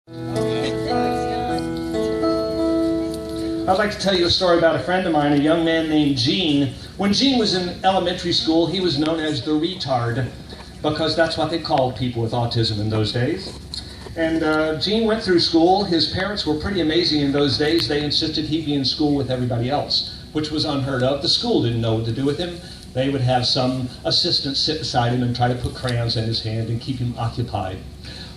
I'd like to tell you a story about a friend of mine, a young man named Gene. When Gene was in elementary school, he was known as the retard, because that's what they called people with autism in those days. And Gene went through school. His parents were pretty amazing in those days. They insisted he be in school with everybody else, which was unheard of. The school didn't know what to do with him. They would have some assistant sit beside him and try to put crayons in his hand and keep him occupied.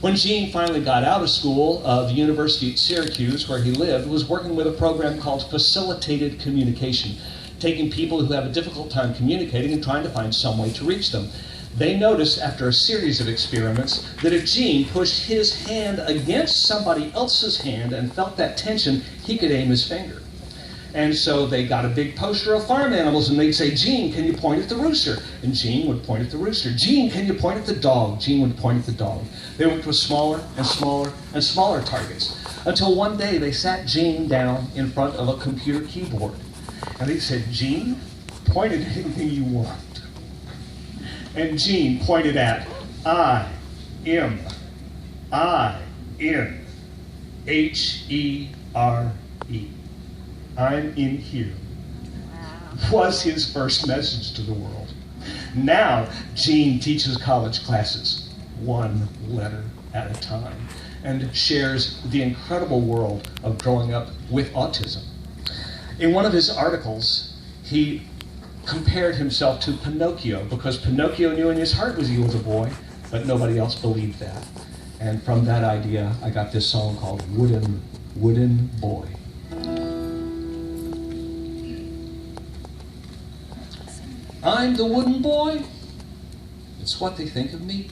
When Gene finally got out of school, the university at Syracuse, where he lived, was working with a program called facilitated communication, taking people who have a difficult time communicating and trying to find some way to reach them. They noticed after a series of experiments that if Gene pushed his hand against somebody else's hand and felt that tension, he could aim his finger. And so they got a big poster of farm animals, and they'd say, "Gene, can you point at the rooster?" And Gene would point at the rooster. "Gene, can you point at the dog?" Gene would point at the dog. They went with smaller and smaller and smaller targets, until one day they sat Gene down in front of a computer keyboard. And they said, "Gene, point at anything you want." And Gene pointed at I-M-I-N-H-E-R-E. I'm in here. Wow. Was his first message to the world. Now, Gene teaches college classes, one letter at a time, and shares the incredible world of growing up with autism. In one of his articles, he compared himself to Pinocchio, because Pinocchio knew in his heart he was a boy, but nobody else believed that. And from that idea, I got this song called Wooden Boy. I'm the wooden boy, it's what they think of me.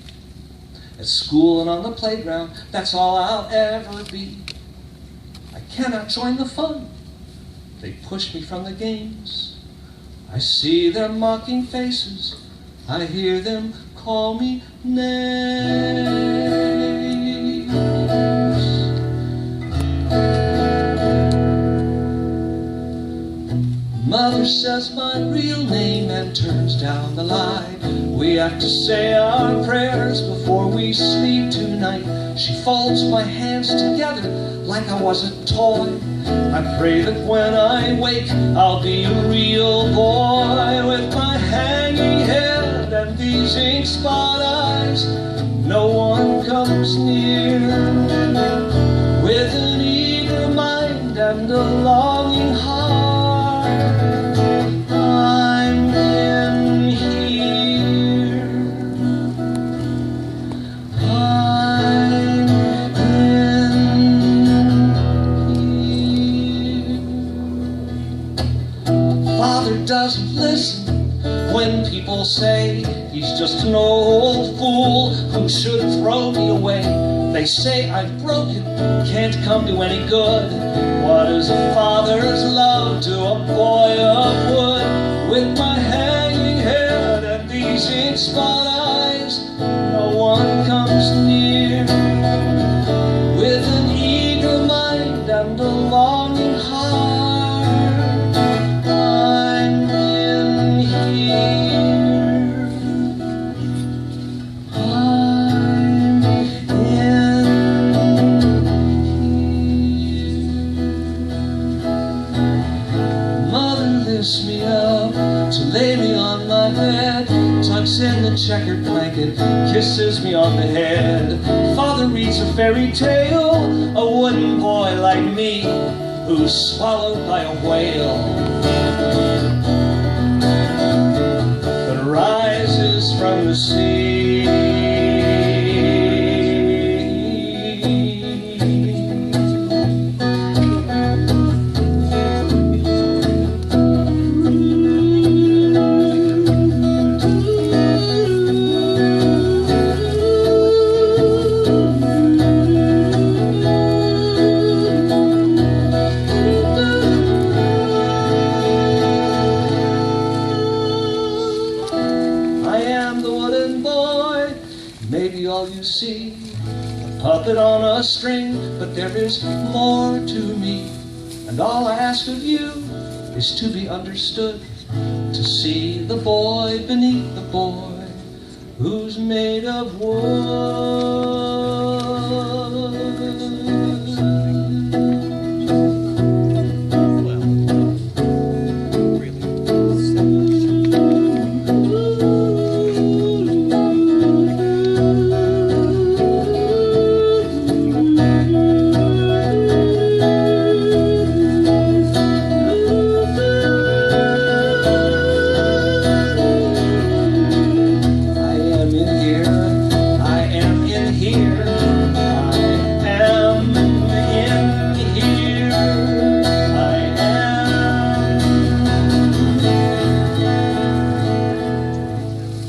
At school and on the playground, that's all I'll ever be. I cannot join the fun, they push me from the games. I see their mocking faces, I hear them call me names. Mother says my real name and turns down the light. We have to say our prayers before we sleep tonight. She folds my hands together like I was a toy. I pray that when I wake I'll be a real boy, with my hanging head and these ink spot eyes. No one comes near, with an eager mind and a longing heart. Doesn't listen when people say he's just an old fool who should throw me away. They say I'm broken, can't come to any good. What is a father's love to a boy of wood? With my hanging head and these ink spot eyes, no one comes near, with an eager mind and a longing heart. Lay me on my bed, tucks in the checkered blanket, kisses me on the head. Father reads a fairy tale, a wooden boy like me, who's swallowed by a whale, but rises from the sea. Maybe all you see, a puppet on a string, but there is more to me. And all I ask of you is to be understood, to see the boy beneath the boy who's made of wood.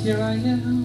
here I am.